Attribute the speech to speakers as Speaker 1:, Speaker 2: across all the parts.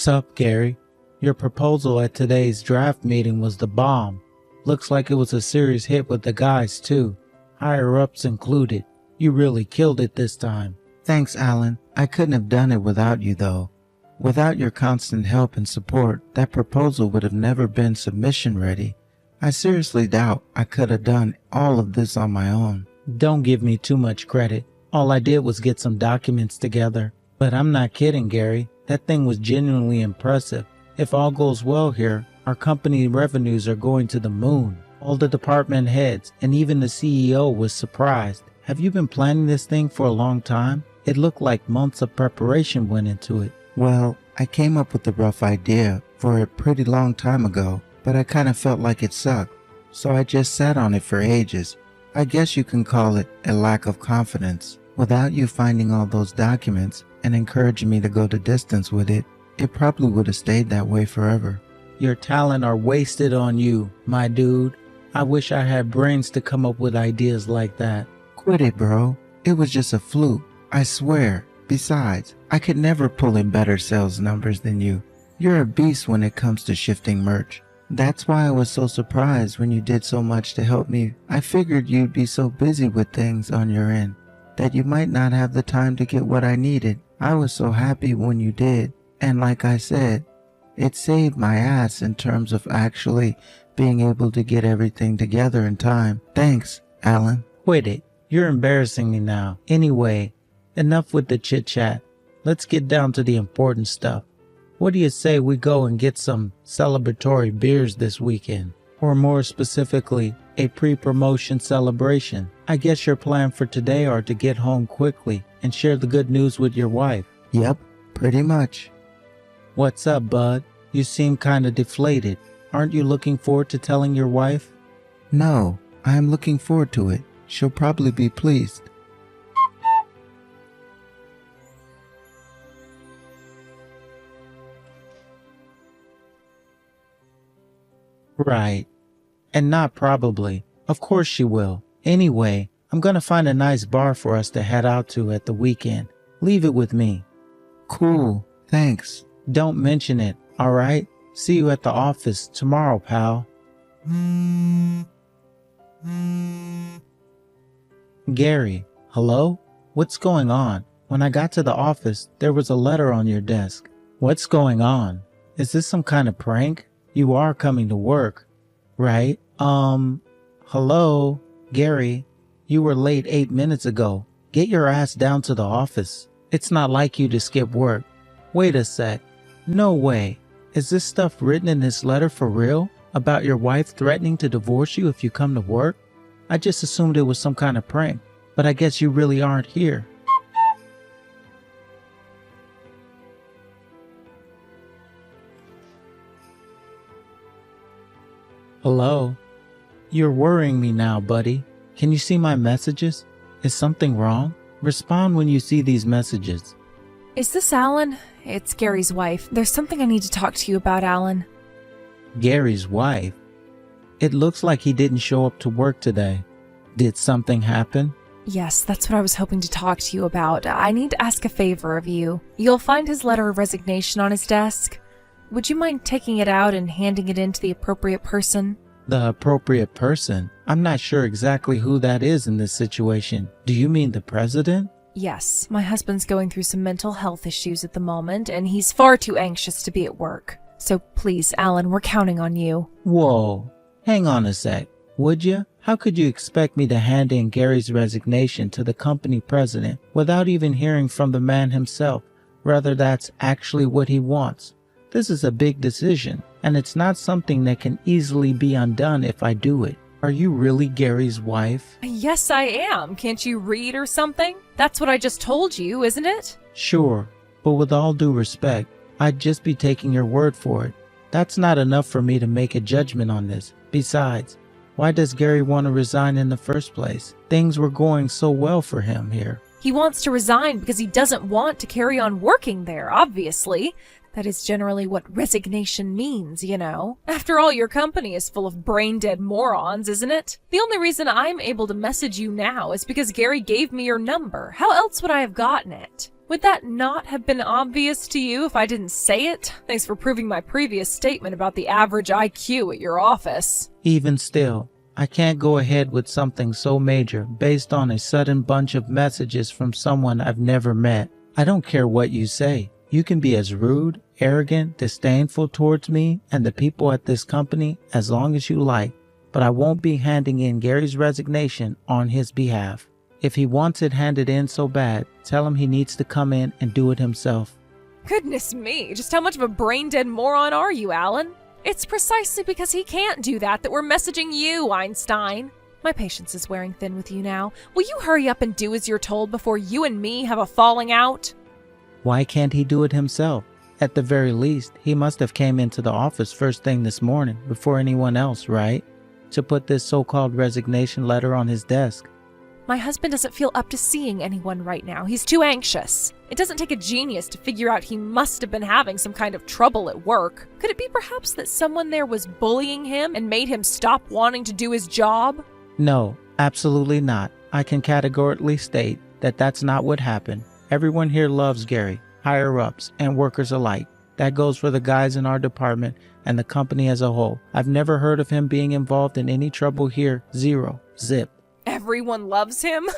Speaker 1: Sup, Gary? Your proposal at today's draft meeting was the bomb. Looks like it was a serious hit with the guys, too. Higher-ups included. You really killed it this time.
Speaker 2: Thanks, Alan. I couldn't have done it without you, though. Without your constant help and support, that proposal would have never been submission ready. I seriously doubt I could have done all of this on my own.
Speaker 1: Don't give me too much credit. All I did was get some documents together. But I'm not kidding, Gary. That thing was genuinely impressive. If all goes well here, our company revenues are going to the moon. All the department heads and even the CEO was surprised. Have you been planning this thing for a long time? It looked like months of preparation went into it.
Speaker 2: Well, I came up with a rough idea for a pretty long time ago, but I kind of felt like it sucked. So I just sat on it for ages. I guess you can call it a lack of confidence. Without you finding all those documents and encouraging me to go the distance with it, it probably would have stayed that way forever.
Speaker 1: Your talent are wasted on you, my dude. I wish I had brains to come up with ideas like that.
Speaker 2: Quit it, bro. It was just a fluke. I swear. Besides, I could never pull in better sales numbers than you. You're a beast when it comes to shifting merch. That's why I was so surprised when you did so much to help me. I figured you'd be so busy with things on your end that you might not have the time to get what I needed. I was so happy when you did. And like I said, it saved my ass in terms of actually being able to get everything together in time. Thanks, Alan.
Speaker 1: Quit it. You're embarrassing me now. Anyway, enough with the chit-chat. Let's get down to the important stuff. What do you say we go and get some celebratory beers this weekend? Or more specifically, a pre-promotion celebration. I guess your plan for today are to get home quickly and share the good news with your wife.
Speaker 2: Yep, pretty much.
Speaker 1: What's up, bud? You seem kinda deflated. Aren't you looking forward to telling your wife?
Speaker 2: No, I am looking forward to it. She'll probably be pleased.
Speaker 1: Right. And not probably. Of course she will. Anyway, I'm gonna find a nice bar for us to head out to at the weekend. Leave it with me.
Speaker 2: Cool. Thanks.
Speaker 1: Don't mention it, alright? See you at the office tomorrow, pal. Gary, hello? What's going on? When I got to the office, there was a letter on your desk. What's going on? Is this some kind of prank? You are coming to work, right? Hello? Gary, you were late 8 minutes ago. Get your ass down to the office. It's not like you to skip work. Wait a sec. No way. Is this stuff written in this letter for real? About your wife threatening to divorce you if you come to work? I just assumed it was some kind of prank, but I guess you really aren't here. Hello? You're worrying me now, buddy. Can you see my messages? Is something wrong? Respond when you see these messages.
Speaker 3: Is this Alan? It's Gary's wife. There's something I need to talk to you about, Alan.
Speaker 1: Gary's wife? It looks like he didn't show up to work today. Did something happen?
Speaker 3: Yes, that's what I was hoping to talk to you about. I need to ask a favor of you. You'll find his letter of resignation on his desk. Would you mind taking it out and handing it in to the appropriate person?
Speaker 1: The appropriate person? I'm not sure exactly who that is in this situation. Do you mean the president?
Speaker 3: Yes, my husband's going through some mental health issues at the moment, and he's far too anxious to be at work. So please, Alan, we're counting on you.
Speaker 1: Whoa, hang on a sec. Would you? How could you expect me to hand in Gary's resignation to the company president without even hearing from the man himself? Rather, that's actually what he wants. This is a big decision, and it's not something that can easily be undone if I do it. Are you really Gary's wife?
Speaker 3: Yes, I am. Can't you read or something? That's what I just told you, isn't it?
Speaker 1: Sure, but with all due respect, I'd just be taking your word for it. That's not enough for me to make a judgment on this. Besides, why does Gary want to resign in the first place? Things were going so well for him here.
Speaker 3: He wants to resign because he doesn't want to carry on working there, obviously. That is generally what resignation means, you know. After all, your company is full of brain-dead morons, isn't it? The only reason I'm able to message you now is because Gary gave me your number. How else would I have gotten it? Would that not have been obvious to you if I didn't say it? Thanks for proving my previous statement about the average IQ at your office.
Speaker 1: Even still, I can't go ahead with something so major based on a sudden bunch of messages from someone I've never met. I don't care what you say. You can be as rude, arrogant, disdainful towards me and the people at this company as long as you like, but I won't be handing in Gary's resignation on his behalf. If he wants it handed in so bad, tell him he needs to come in and do it himself.
Speaker 3: Goodness me, just how much of a brain-dead moron are you, Alan? It's precisely because he can't do that we're messaging you, Einstein. My patience is wearing thin with you now. Will you hurry up and do as you're told before you and me have a falling out?
Speaker 1: Why can't he do it himself? At the very least, he must have came into the office first thing this morning before anyone else, right? To put this so-called resignation letter on his desk.
Speaker 3: My husband doesn't feel up to seeing anyone right now. He's too anxious. It doesn't take a genius to figure out he must have been having some kind of trouble at work. Could it be perhaps that someone there was bullying him and made him stop wanting to do his job?
Speaker 1: No, absolutely not. I can categorically state that that's not what happened. Everyone here loves Gary, higher-ups and workers alike. That goes for the guys in our department and the company as a whole. I've never heard of him being involved in any trouble here. Zero. Zip.
Speaker 3: Everyone loves him?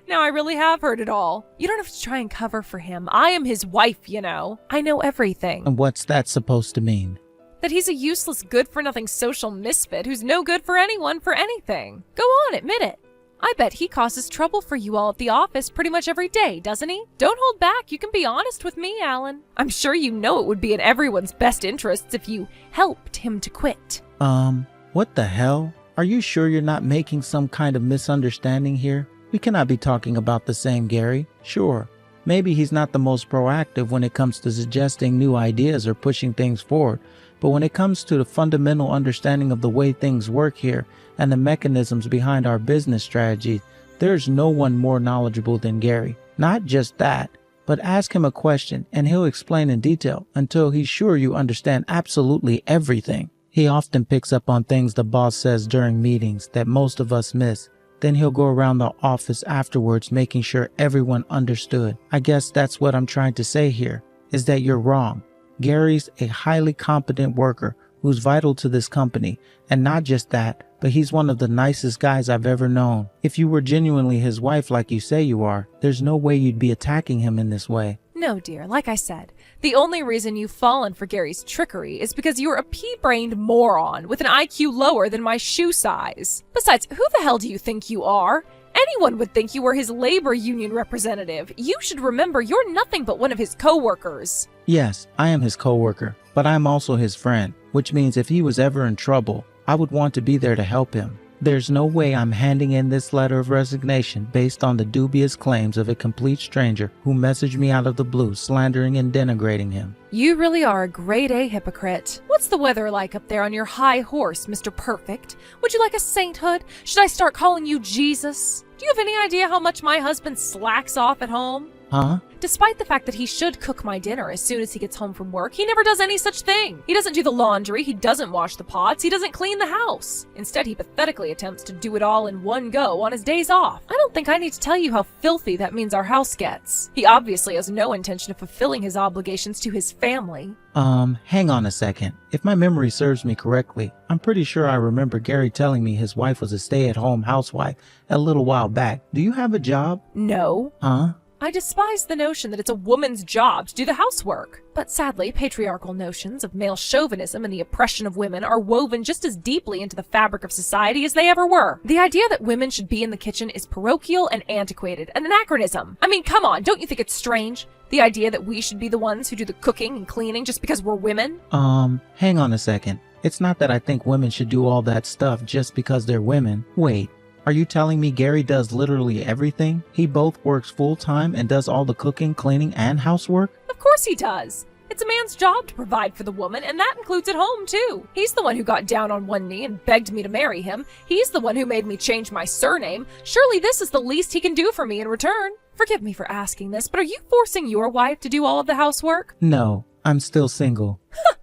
Speaker 3: Now I really have heard it all. You don't have to try and cover for him. I am his wife, you know. I know everything.
Speaker 1: And what's that supposed to mean?
Speaker 3: That he's a useless, good-for-nothing social misfit who's no good for anyone for anything. Go on, admit it. I bet he causes trouble for you all at the office pretty much every day, doesn't he? Don't hold back. You can be honest with me, Alan. I'm sure you know it would be in everyone's best interests if you helped him to quit.
Speaker 1: What the hell? Are you sure you're not making some kind of misunderstanding here? We cannot be talking about the same Gary. Sure, maybe he's not the most proactive when it comes to suggesting new ideas or pushing things forward, but when it comes to the fundamental understanding of the way things work here and the mechanisms behind our business strategies, there's no one more knowledgeable than Gary. Not just that, but ask him a question and he'll explain in detail until he's sure you understand absolutely everything. He often picks up on things the boss says during meetings that most of us miss. Then he'll go around the office afterwards making sure everyone understood. I guess that's what I'm trying to say here, is that you're wrong. Gary's a highly competent worker who's vital to this company. And not just that, but he's one of the nicest guys I've ever known. If you were genuinely his wife like you say you are, there's no way you'd be attacking him in this way.
Speaker 3: No, dear, like I said, the only reason you've fallen for Gary's trickery is because you're a pea-brained moron with an IQ lower than my shoe size. Besides, who the hell do you think you are? Anyone would think you were his labor union representative. You should remember you're nothing but one of his coworkers.
Speaker 1: Yes, I am his coworker, but I'm also his friend, which means if he was ever in trouble, I would want to be there to help him. There's no way I'm handing in this letter of resignation based on the dubious claims of a complete stranger who messaged me out of the blue, slandering and denigrating him.
Speaker 3: You really are a grade A hypocrite. What's the weather like up there on your high horse, Mr. Perfect? Would you like a sainthood? Should I start calling you Jesus? Do you have any idea how much my husband slacks off at home?
Speaker 1: Huh?
Speaker 3: Despite the fact that he should cook my dinner as soon as he gets home from work, he never does any such thing. He doesn't do the laundry, he doesn't wash the pots, he doesn't clean the house. Instead, he pathetically attempts to do it all in one go on his days off. I don't think I need to tell you how filthy that means our house gets. He obviously has no intention of fulfilling his obligations to his family.
Speaker 1: Hang on a second. If my memory serves me correctly, I'm pretty sure I remember Gary telling me his wife was a stay-at-home housewife a little while back. Do you have a job?
Speaker 3: No.
Speaker 1: Huh?
Speaker 3: I despise the notion that it's a woman's job to do the housework. But sadly, patriarchal notions of male chauvinism and the oppression of women are woven just as deeply into the fabric of society as they ever were. The idea that women should be in the kitchen is parochial and antiquated, an anachronism. I mean, come on, don't you think it's strange? The idea that we should be the ones who do the cooking and cleaning just because we're women?
Speaker 1: Hang on a second. It's not that I think women should do all that stuff just because they're women. Wait. Are you telling me Gary does literally everything? He both works full-time and does all the cooking, cleaning, and housework?
Speaker 3: Of course he does. It's a man's job to provide for the woman, and that includes at home, too. He's the one who got down on one knee and begged me to marry him. He's the one who made me change my surname. Surely this is the least he can do for me in return. Forgive me for asking this, but are you forcing your wife to do all of the housework?
Speaker 1: No, I'm still single.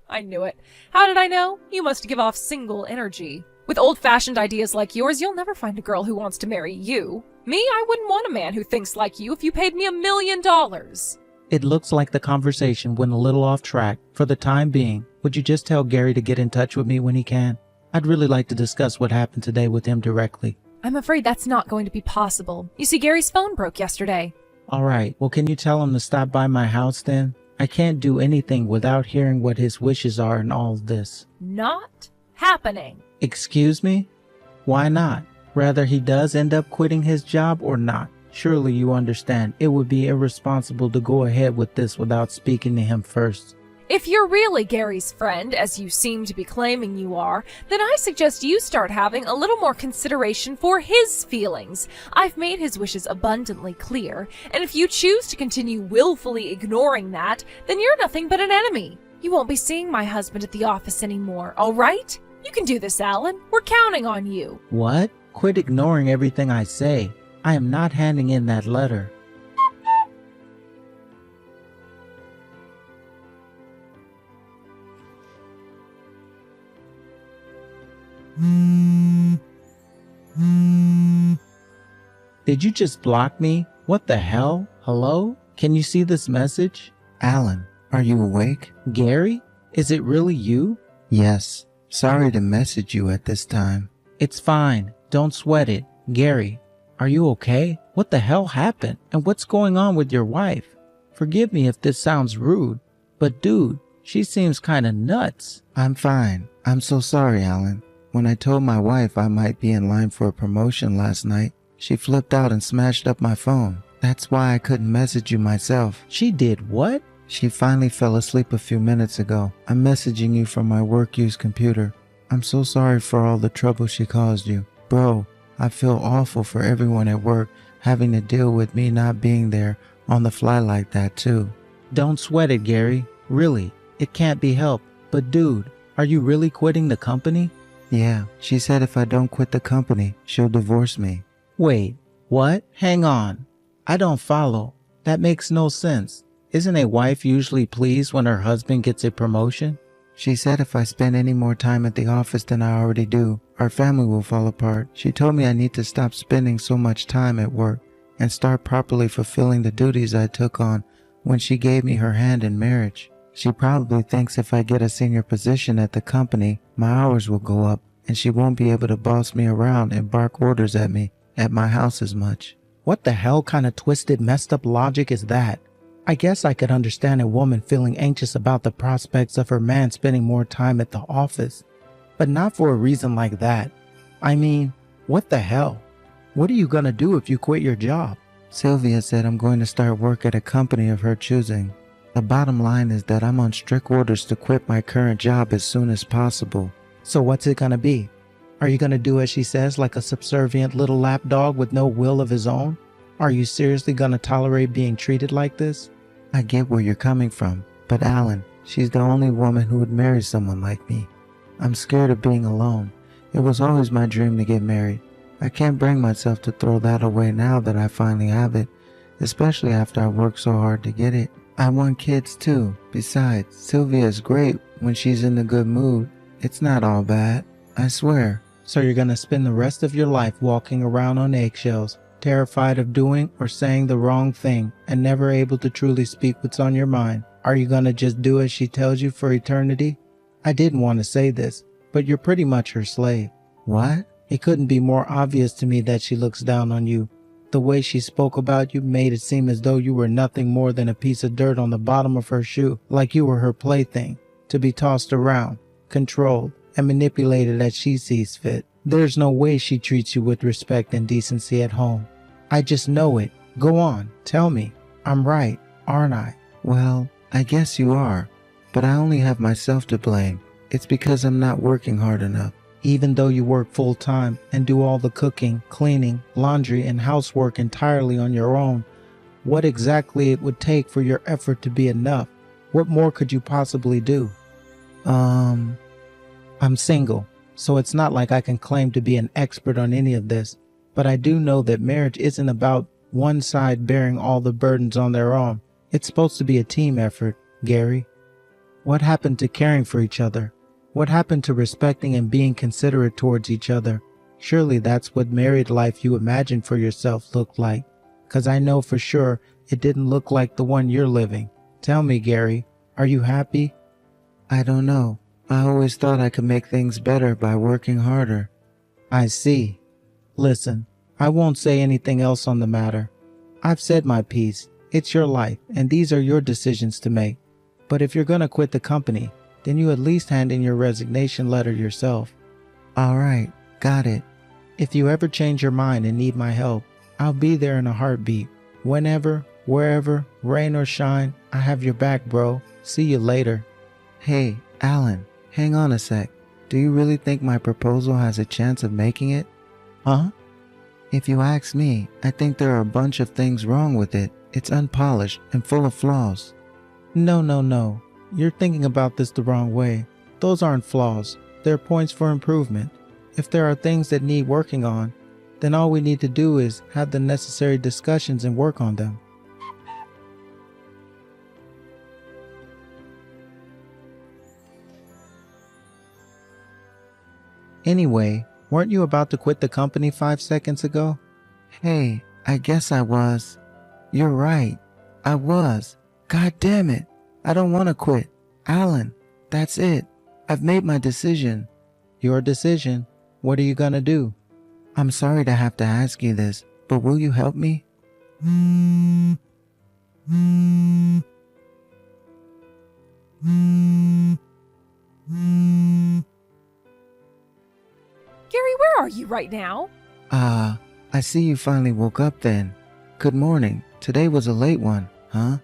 Speaker 3: I knew it. How did I know? You must give off single energy. With old-fashioned ideas like yours, you'll never find a girl who wants to marry you. Me, I wouldn't want a man who thinks like you if you paid me $1 million.
Speaker 1: It looks like the conversation went a little off track. For the time being, would you just tell Gary to get in touch with me when he can? I'd really like to discuss what happened today with him directly.
Speaker 3: I'm afraid that's not going to be possible. You see, Gary's phone broke yesterday.
Speaker 1: All right, well, can you tell him to stop by my house then? I can't do anything without hearing what his wishes are in all of this.
Speaker 3: Not happening.
Speaker 1: Excuse me? Why not? Rather he does end up quitting his job or not? Surely you understand it would be irresponsible to go ahead with this without speaking to him first.
Speaker 3: If you're really Gary's friend, as you seem to be claiming you are, then I suggest you start having a little more consideration for his feelings. I've made his wishes abundantly clear, and if you choose to continue willfully ignoring that, then you're nothing but an enemy. You won't be seeing my husband at the office anymore, all right? You can do this, Alan. We're counting on you.
Speaker 1: What? Quit ignoring everything I say. I am not handing in that letter. Did you just block me? What the hell? Hello? Can you see this message?
Speaker 2: Alan, are you awake?
Speaker 1: Gary? Is it really you?
Speaker 2: Yes. Sorry to message you at this time.
Speaker 1: It's fine. Don't sweat it. Gary, are you okay? What the hell happened? And what's going on with your wife? Forgive me if this sounds rude, but dude, she seems kinda nuts.
Speaker 2: I'm fine. I'm so sorry, Alan. When I told my wife I might be in line for a promotion last night, she flipped out and smashed up my phone. That's why I couldn't message you myself.
Speaker 1: She did what?
Speaker 2: She finally fell asleep a few minutes ago. I'm messaging you from my work-use computer. I'm so sorry for all the trouble she caused you. Bro, I feel awful for everyone at work having to deal with me not being there on the fly like that too.
Speaker 1: Don't sweat it, Gary. Really, it can't be helped. But dude, are you really quitting the company?
Speaker 2: Yeah, she said if I don't quit the company, she'll divorce me.
Speaker 1: Wait, what? Hang on. I don't follow. That makes no sense. Isn't a wife usually pleased when her husband gets a promotion?
Speaker 2: She said if I spend any more time at the office than I already do, our family will fall apart. She told me I need to stop spending so much time at work and start properly fulfilling the duties I took on when she gave me her hand in marriage. She probably thinks if I get a senior position at the company, my hours will go up and she won't be able to boss me around and bark orders at me at my house as much.
Speaker 1: What the hell kind of twisted, messed up logic is that? I guess I could understand a woman feeling anxious about the prospects of her man spending more time at the office, but not for a reason like that. I mean, what the hell? What are you gonna do if you quit your job?
Speaker 2: Sylvia said I'm going to start work at a company of her choosing. The bottom line is that I'm on strict orders to quit my current job as soon as possible.
Speaker 1: So what's it gonna be? Are you gonna do as she says like a subservient little lapdog with no will of his own? Are you seriously gonna tolerate being treated like this?
Speaker 2: I get where you're coming from, but Alan, she's the only woman who would marry someone like me. I'm scared of being alone. It was always my dream to get married. I can't bring myself to throw that away now that I finally have it, especially after I worked so hard to get it. I want kids too. Besides, Sylvia is great when she's in a good mood. It's not all bad, I swear.
Speaker 1: So you're gonna spend the rest of your life walking around on eggshells, terrified of doing or saying the wrong thing and never able to truly speak what's on your mind. Are you gonna just do as she tells you for eternity? I didn't want to say this, but you're pretty much her slave.
Speaker 2: What?
Speaker 1: It couldn't be more obvious to me that she looks down on you. The way she spoke about you made it seem as though you were nothing more than a piece of dirt on the bottom of her shoe, like you were her plaything, to be tossed around, controlled, and manipulated as she sees fit. There's no way she treats you with respect and decency at home. I just know it. Go on, tell me. I'm right, aren't I?
Speaker 2: Well, I guess you are, but I only have myself to blame. It's because I'm not working hard enough.
Speaker 1: Even though you work full time and do all the cooking, cleaning, laundry, and housework entirely on your own, what exactly it would take for your effort to be enough? What more could you possibly do? I'm single, so it's not like I can claim to be an expert on any of this, but I do know that marriage isn't about one side bearing all the burdens on their own. It's supposed to be a team effort, Gary. What happened to caring for each other? What happened to respecting and being considerate towards each other? Surely that's what married life you imagined for yourself looked like. 'cause I know for sure it didn't look like the one you're living. Tell me, Gary, are you happy?
Speaker 2: I don't know. I always thought I could make things better by working harder.
Speaker 1: I see. Listen, I won't say anything else on the matter. I've said my piece. It's your life, and these are your decisions to make. But if you're gonna quit the company, then you at least hand in your resignation letter yourself.
Speaker 2: All right, got it.
Speaker 1: If you ever change your mind and need my help, I'll be there in a heartbeat. Whenever, wherever, rain or shine, I have your back, bro. See you later.
Speaker 2: Hey, Alan, hang on a sec. Do you really think my proposal has a chance of making it?
Speaker 1: Huh?
Speaker 2: If you ask me, I think there are a bunch of things wrong with it. It's unpolished and full of flaws.
Speaker 1: No. You're thinking about this the wrong way. Those aren't flaws. They're points for improvement. If there are things that need working on, then all we need to do is have the necessary discussions and work on them. Anyway, weren't you about to quit the company 5 seconds ago?
Speaker 2: Hey, I guess I was. You're right. I was. God damn it. I don't want to quit. Alan, that's it. I've made my decision.
Speaker 1: Your decision? What are you gonna do?
Speaker 2: I'm sorry to have to ask you this, but will you help me?
Speaker 3: Gary, where are you right now?
Speaker 2: I see you finally woke up then. Good morning. Today was a late one, huh?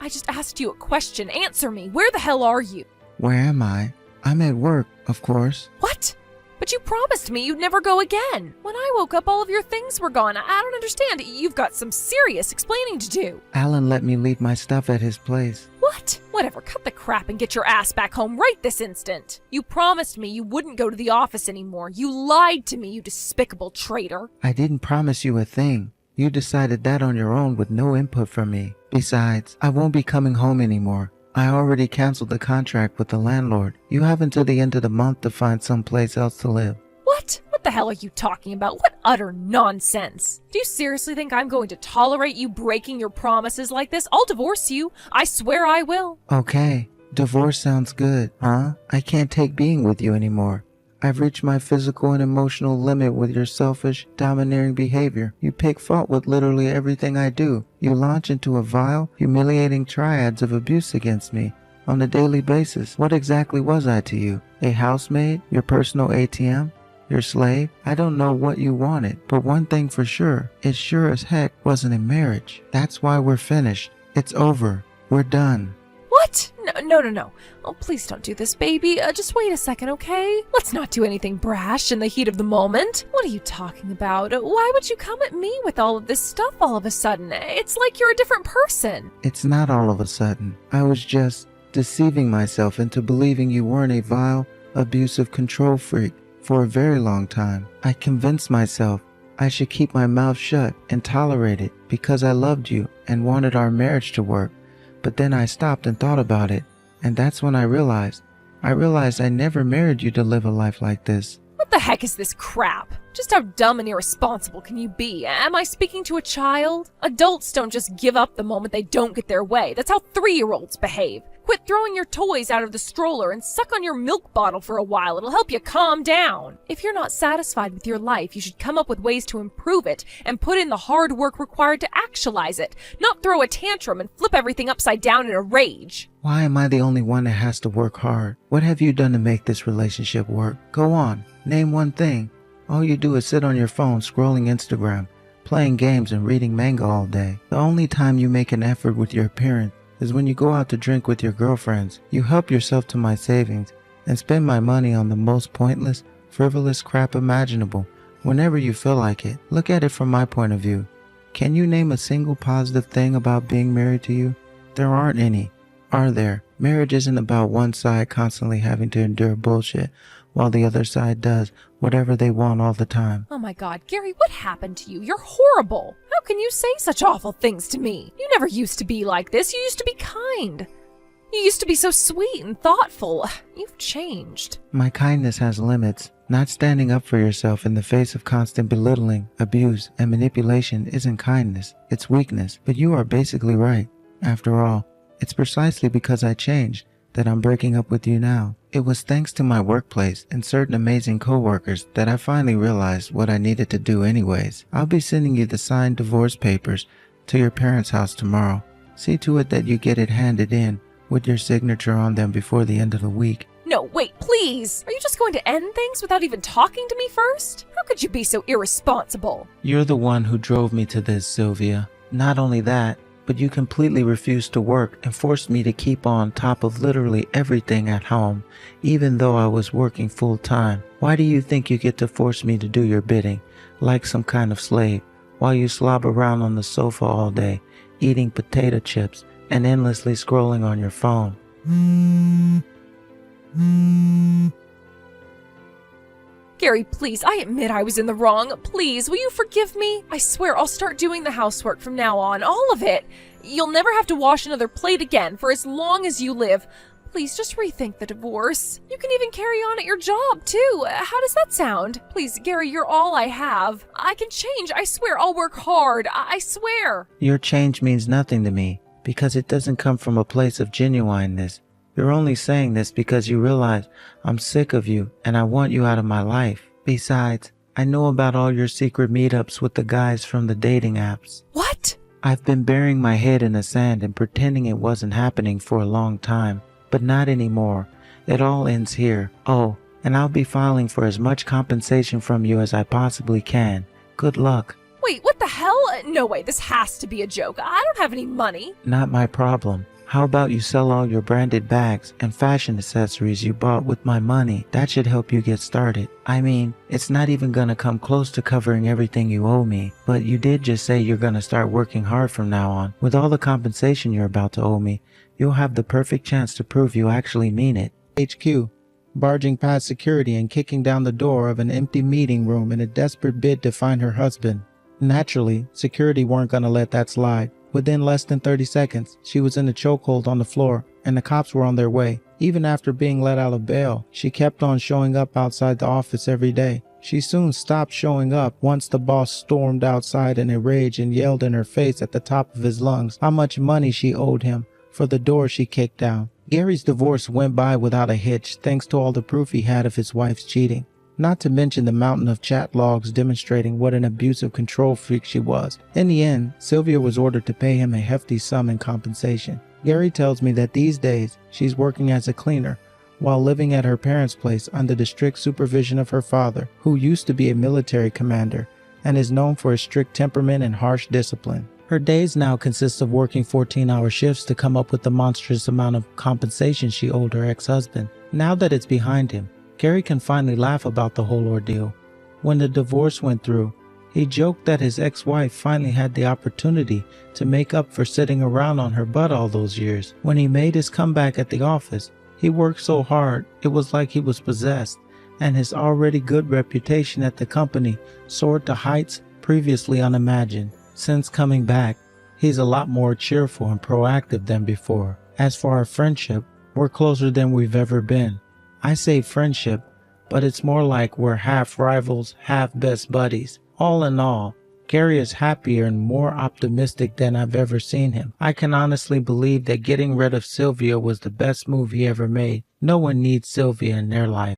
Speaker 3: I just asked you a question. Answer me. Where the hell are you?
Speaker 2: Where am I? I'm at work, of course.
Speaker 3: What? But you promised me you'd never go again. When I woke up, all of your things were gone. I don't understand. You've got some serious explaining to do.
Speaker 2: Alan let me leave my stuff at his place.
Speaker 3: What? Whatever. Cut the crap and get your ass back home right this instant. You promised me you wouldn't go to the office anymore. You lied to me, you despicable traitor.
Speaker 2: I didn't promise you a thing. You decided that on your own with no input from me. Besides, I won't be coming home anymore. I already canceled the contract with the landlord. You have until the end of the month to find someplace else to live.
Speaker 3: What? What the hell are you talking about? What utter nonsense. Do you seriously think I'm going to tolerate you breaking your promises like this? I'll divorce you. I swear I will.
Speaker 2: Okay, divorce sounds good, huh? I can't take being with you anymore. I've reached my physical and emotional limit with your selfish, domineering behavior. You pick fault with literally everything I do. You launch into a vile, humiliating triads of abuse against me on a daily basis. What exactly was I to you? A housemaid? Your personal ATM? Your slave? I don't know what you wanted, but one thing for sure, it sure as heck wasn't a marriage. That's why we're finished. It's over. We're done.
Speaker 3: What? No. Oh, please don't do this, baby. Just wait a second, okay? Let's not do anything brash in the heat of the moment. What are you talking about? Why would you come at me with all of this stuff all of a sudden? It's like you're a different person.
Speaker 2: It's not all of a sudden. I was just deceiving myself into believing you weren't a vile, abusive control freak for a very long time. I convinced myself I should keep my mouth shut and tolerate it because I loved you and wanted our marriage to work. But then I stopped and thought about it, and that's when I realized I never married you to live a life like this.
Speaker 3: What the heck is this crap? Just how dumb and irresponsible can you be? Am I speaking to a child? Adults don't just give up the moment they don't get their way. That's how 3-year-olds behave. Quit throwing your toys out of the stroller and suck on your milk bottle for a while. It'll help you calm down. If you're not satisfied with your life, you should come up with ways to improve it and put in the hard work required to actualize it, not throw a tantrum and flip everything upside down in a rage.
Speaker 2: Why am I the only one that has to work hard? What have you done to make this relationship work? Go on, name one thing. All you do is sit on your phone scrolling Instagram, playing games and reading manga all day. The only time you make an effort with your appearance is when you go out to drink with your girlfriends. You help yourself to my savings and spend my money on the most pointless, frivolous crap imaginable whenever you feel like it. Look at it from my point of view. Can you name a single positive thing about being married to you? There aren't any, are there? Marriage isn't about one side constantly having to endure bullshit while the other side does whatever they want all the time.
Speaker 3: Oh my God, Gary, what happened to you? You're horrible. How can you say such awful things to me? You never used to be like this. You used to be kind. You used to be so sweet and thoughtful. You've changed.
Speaker 2: My kindness has limits. Not standing up for yourself in the face of constant belittling, abuse, and manipulation isn't kindness, it's weakness. But you are basically right. After all, it's precisely because I changed that I'm breaking up with you now. It was thanks to my workplace and certain amazing coworkers that I finally realized what I needed to do anyways. I'll be sending you the signed divorce papers to your parents' house tomorrow. See to it that you get it handed in with your signature on them before the end of the week.
Speaker 3: No, wait, please! Are you just going to end things without even talking to me first? How could you be so irresponsible?
Speaker 1: You're the one who drove me to this, Sylvia. Not only that, but you completely refused to work and forced me to keep on top of literally everything at home, even though I was working full time. Why do you think you get to force me to do your bidding, like some kind of slave, while you slob around on the sofa all day, eating potato chips and endlessly scrolling on your phone?
Speaker 3: Gary, please, I admit I was in the wrong. Please, will you forgive me? I swear I'll start doing the housework from now on, all of it. You'll never have to wash another plate again for as long as you live. Please, just rethink the divorce. You can even carry on at your job, too. How does that sound? Please, Gary, you're all I have. I can change. I swear I'll work hard. I swear.
Speaker 1: Your change means nothing to me because it doesn't come from a place of genuineness. You're only saying this because you realize I'm sick of you and I want you out of my life. Besides, I know about all your secret meetups with the guys from the dating apps.
Speaker 3: What?
Speaker 1: I've been burying my head in the sand and pretending it wasn't happening for a long time, but not anymore. It all ends here. Oh, and I'll be filing for as much compensation from you as I possibly can. Good luck.
Speaker 3: Wait, what the hell? No way, this has to be a joke. I don't have any money.
Speaker 1: Not my problem. How about you sell all your branded bags and fashion accessories you bought with my money? That should help you get started. I mean, it's not even gonna come close to covering everything you owe me, but you did just say you're gonna start working hard from now on. With all the compensation you're about to owe me, you'll have the perfect chance to prove you actually mean it. HQ, barging past security and kicking down the door of an empty meeting room in a desperate bid to find her husband. Naturally, security weren't gonna let that slide. Within less than 30 seconds, she was in a chokehold on the floor, and the cops were on their way. Even after being let out of bail, she kept on showing up outside the office every day. She soon stopped showing up once the boss stormed outside in a rage and yelled in her face at the top of his lungs how much money she owed him for the door she kicked down. Gary's divorce went by without a hitch thanks to all the proof he had of his wife's cheating. Not to mention the mountain of chat logs demonstrating what an abusive control freak she was. In the end, Sylvia was ordered to pay him a hefty sum in compensation. Gary tells me that these days she's working as a cleaner while living at her parents' place under the strict supervision of her father, who used to be a military commander and is known for his strict temperament and harsh discipline. Her days now consist of working 14-hour shifts to come up with the monstrous amount of compensation she owed her ex-husband. Now that it's behind him, Gary can finally laugh about the whole ordeal. When the divorce went through, he joked that his ex-wife finally had the opportunity to make up for sitting around on her butt all those years. When he made his comeback at the office, he worked so hard it was like he was possessed, and his already good reputation at the company soared to heights previously unimagined. Since coming back, he's a lot more cheerful and proactive than before. As for our friendship, we're closer than we've ever been. I say friendship, but it's more like we're half rivals, half best buddies. All in all, Gary is happier and more optimistic than I've ever seen him. I can honestly believe that getting rid of Sylvia was the best move he ever made. No one needs Sylvia in their life.